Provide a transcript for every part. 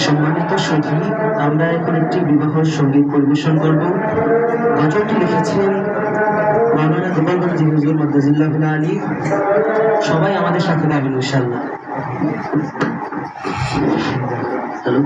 সম্মানিত সুধী, আমরা এখন একটি বিবাহ সঙ্গীত পরিবেশন করব। গজলটি লিখেছেন মাওলানা গোপালগঞ্জি হুজুর মাদ্দাজিল্লাহ আলী। সবাই আমাদের সাথে গাবেন ইনশাআল্লাহ। হ্যালো।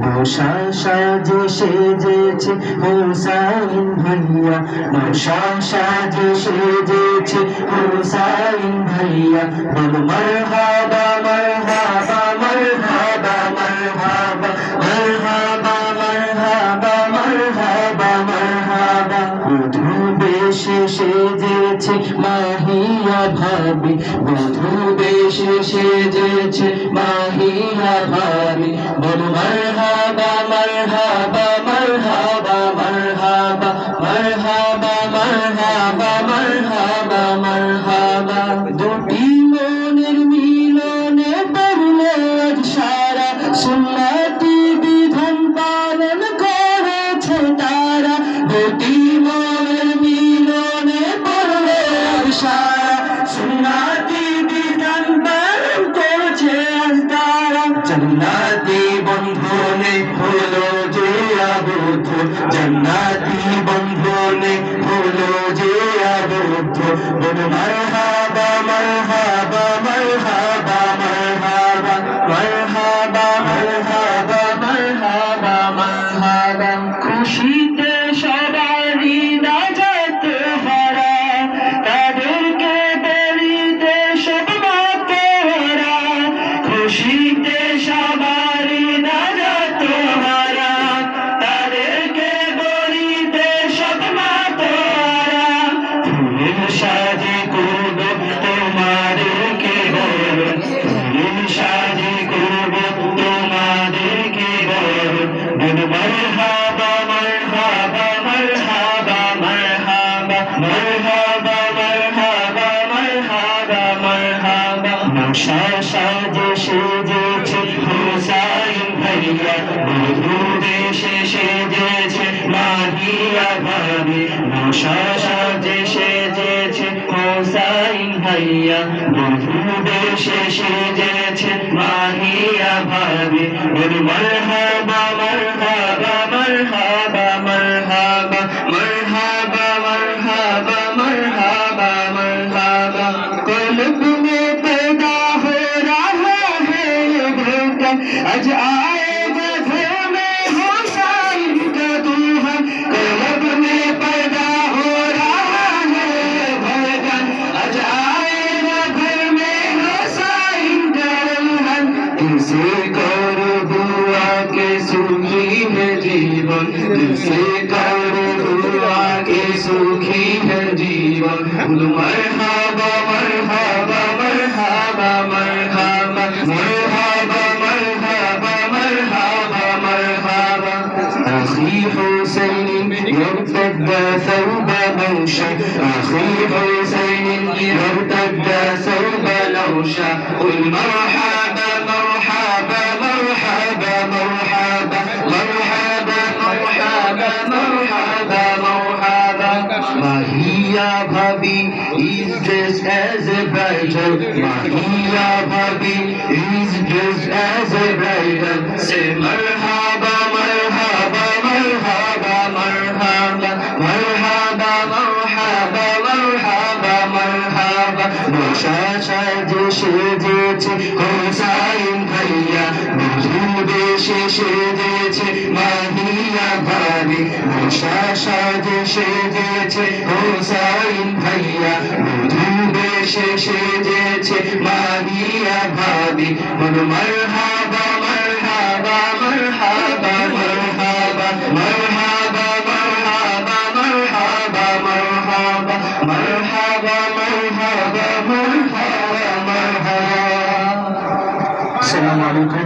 নশা সাজে সেজেছে হুসাইন ভাইয়া, নশা সাজে সেজেছে হুসাইন ভাইয়া, বলো মারহাবা মারহাবা মারহাবা মারহাবা মারহাবা মারহাবা মারহাবা মারহাবা। বধূ বেশে সেজেছে মাহিয়া ভাবি, বধূ বেশে সেজেছে মাহিয়া ভাবি, বলো মারহাবা মারহাবা মারহাবা মারহাবা মারহাবা মারহাবা মারহাবা মারহাবা। দুটি মনের মিলনে পড়লো আজ সারা, সুন্নতি বিধান পালন করেছে তারা। দুটি মনের মিলনে পড়লো আজ সারা, সুন্নতি বিধান পালন করেছে আজ তারা। জান্নাতি বন্ধনে হলো যে আবদ্ধ, জান্নাতি বন্ধনে হলো যে আবদ্ধ, বলো মারহাবা মারহাবা মারহাবা মারহাবা মারহাবা মারহাবা মারহাবা মারহাবা। খুশিতে সবারই নাজাত হারা, তাদেরকে বলিতে সব মাতোয়ারা। খুশিতে সবারই নাজাত হারা, তাদেরকে বলিতে সব মাতোয়ারা। ফুলের সাজে করব তোমাদেরকে বরণ, ফুলের সাজে করব তোমাদেরকে বরণ, বলো মারহাবা মারহাবা মারহাবা মারহাবা মারহাবা মারহাবা মারহাবা মারহাবা। নশা সাজে সেজেছে হুসাইন ভাইয়া, বধূ বেশে সেজেছে মাহিয়া ভাবি, নশা সাজে সেজেছে হুসাইন ভাইয়া, বধূ বেশে সেজেছে মাহিয়া ভাবি, বলো মারহাবা মারহাবা মারহাবা মারহাবা মারহাবা মারহাবা মারহাবা মারহাবা। कल्ब में पैदा हो रहा है ये धड़कन, आज आएगा घर में हुसैन का दुल्हन। कल्ब में पैदा हो रहा है ये धड़कन, आज आएगा घर में हुसैन का दुल्हन। इसे करो दुआ के सुखी है जीवन, इसे करो दुआ के सुखी है जीवन, बोलो मरहबा मरहबा मरहबा मरहबा मरहबा मरहबा मरहबा मरहबा। أخي حسين يرتد ثوب نوشة، أخي حسين يرتد ثوب نوشة، قل مرحبا مرحبا مرحبا مرحبا مرحبا مرحبا مرحبا مرحبا. Mahiya Bhabi is dressed as a bridal, Mahiya Bhabi is dressed as a bridal. Say marhaba marhaba marhaba marhaba marhaba marhaba marhaba marhaba. নশা সাজে সেজেছে হুসাইন ভাইয়া, বধূ বেশে সেজেছে মাহিয়া ভাবি, নশা সাজে সেজেছে হুসাইন ভাইয়া, বধূ বেশে সেজেছে মাহিয়া ভাবি, বলো মারহাবা মারহাবা মারহাবা মারহাবা মারহাবা মারহাবা মারহাবা মারহাবা মারহাবা মারহাবা মারহাবা মারহাবা। আসসালামু আলাইকুম।